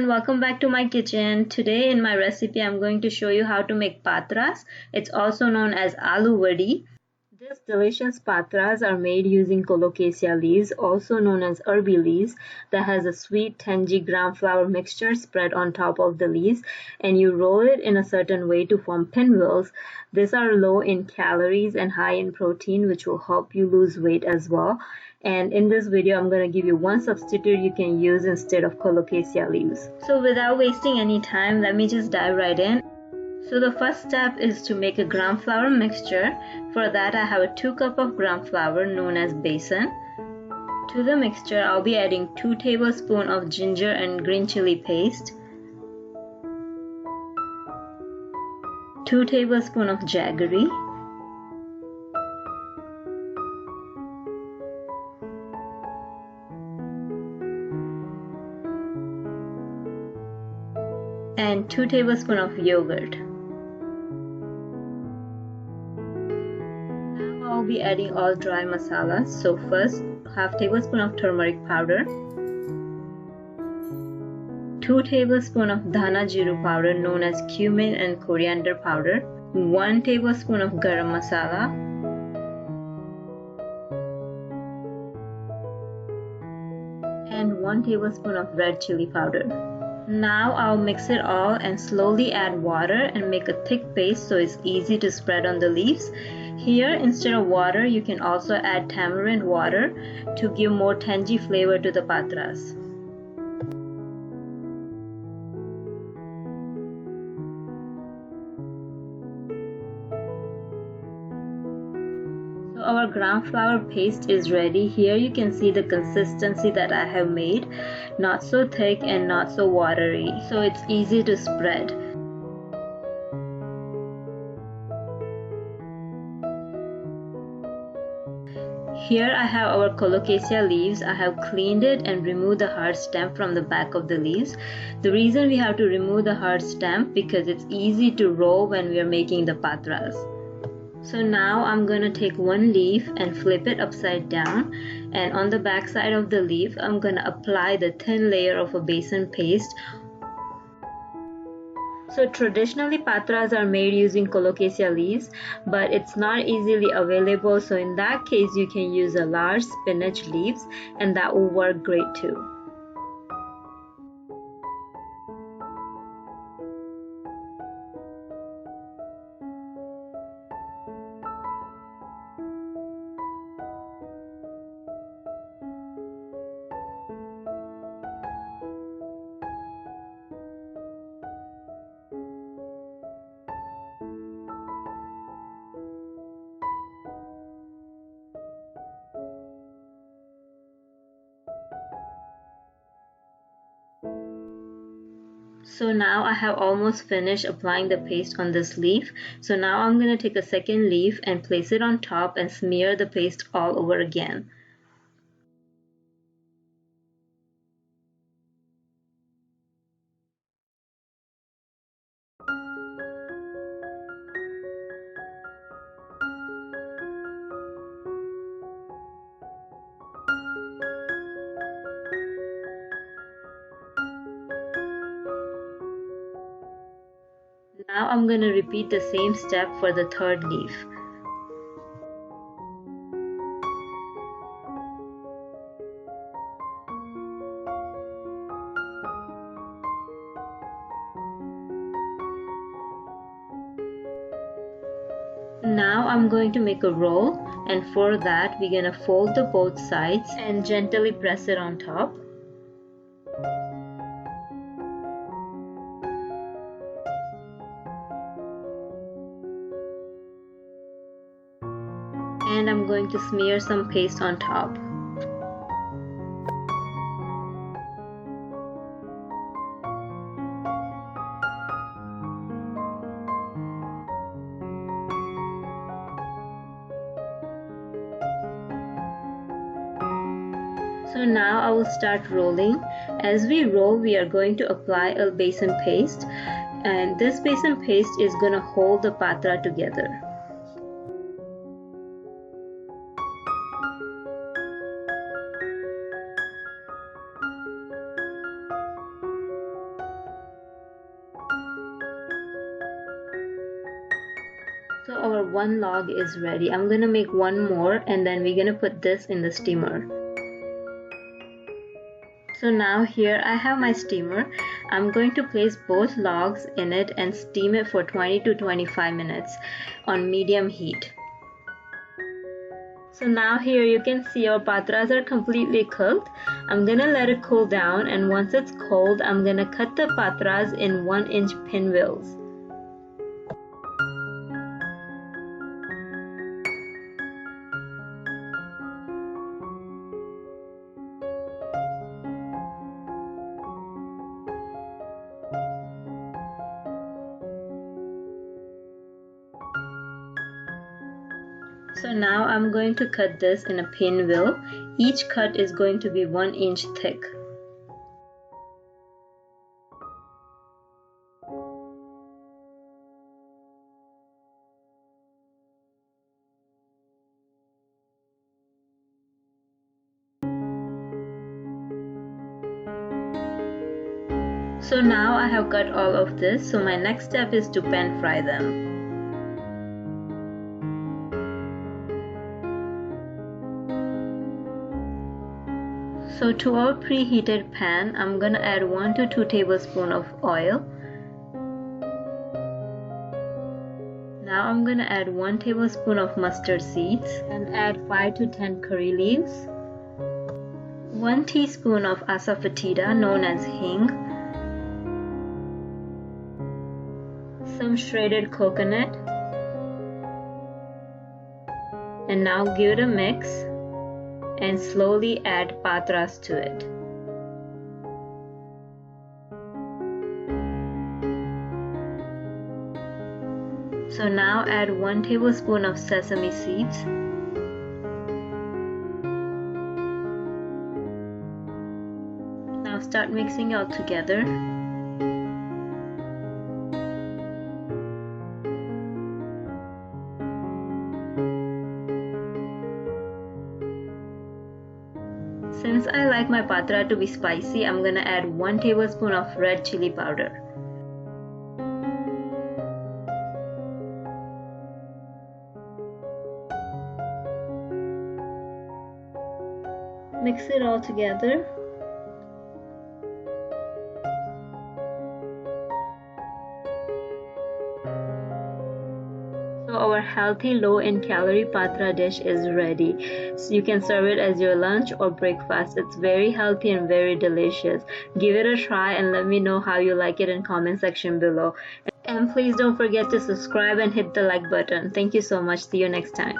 welcome back to my kitchen. Today in my recipe I'm going to show you how to make patras. It's also known as aloo vadi. These delicious patras are made using Colocasia leaves, also known as herby leaves, that has a sweet tangy gram flour mixture spread on top of the leaves, and you roll it in a certain way to form pinwheels. These are low in calories and high in protein, which will help you lose weight as well. And in this video I'm going to give you one substitute you can use instead of Colocasia leaves. So without wasting any time, let me just dive right in. So the first step is to make a gram flour mixture. For that I have a 2 cups of gram flour known as besan. To the mixture I'll be adding 2 tablespoons of ginger and green chili paste, 2 tablespoons of jaggery, and 2 tablespoons of yogurt. Now I'll be adding all dry masalas. So first, half tablespoon of turmeric powder, 2 tablespoons of dhana jeeru powder known as cumin and coriander powder, 1 tablespoon of garam masala, and 1 tablespoon of red chilli powder. Now I'll mix it all and slowly add water and make a thick paste so it's easy to spread on the leaves. Here, instead of water, you can also add tamarind water to give more tangy flavor to the patras. So our gram flour paste is ready. Here you can see the consistency that I have made. Not so thick and not so watery, so it's easy to spread. Here I have our Colocasia leaves. I have cleaned it and removed the hard stem from the back of the leaves. The reason we have to remove the hard stem because it's easy to roll when we are making the patras. So now I'm going to take one leaf and flip it upside down, and on the back side of the leaf I'm going to apply the thin layer of a besan paste. So traditionally patras are made using Colocasia leaves, but it's not easily available, so in that case you can use a large spinach leaves and that will work great too. So now I have almost finished applying the paste on this leaf. So now I'm going to take a second leaf and place it on top and smear the paste all over again. Now I'm going to repeat the same step for the third leaf. Now I'm going to make a roll, and for that we're going to fold the both sides and gently press it on top. And I'm going to smear some paste on top. So now I will start rolling. As we roll, we are going to apply a besan paste, and this besan paste is going to hold the patra together. one log is ready. I'm gonna make one more and then we're gonna put this in the steamer. So now here I have my steamer. I'm going to place both logs in it and steam it for 20 to 25 minutes on medium heat. So now here you can see our patras are completely cooked. I'm gonna let it cool down, and once it's cold, I'm gonna cut the patras in 1-inch pinwheels. So now I'm going to cut this in a pinwheel. Each cut is going to be 1 inch thick. So now I have cut all of this, so my next step is to pan fry them. So to our preheated pan, I'm gonna add 1 to 2 tablespoons of oil. Now I'm gonna add 1 tablespoon of mustard seeds and add 5 to 10 curry leaves, 1 teaspoon of Asafoetida known as hing, some shredded coconut, and now give it a mix and slowly add patras to it. So now add 1 tablespoon of sesame seeds, now start mixing all together. Since I like my patra to be spicy, I'm gonna add 1 tablespoon of red chilli powder. Mix it all together. So our healthy low in calorie patra dish is ready. So you can serve it as your lunch or breakfast. It's very healthy and very delicious. Give it a try and let me know how you like it in comment section below. And please don't forget to subscribe and hit the like button. Thank you so much. See you next time.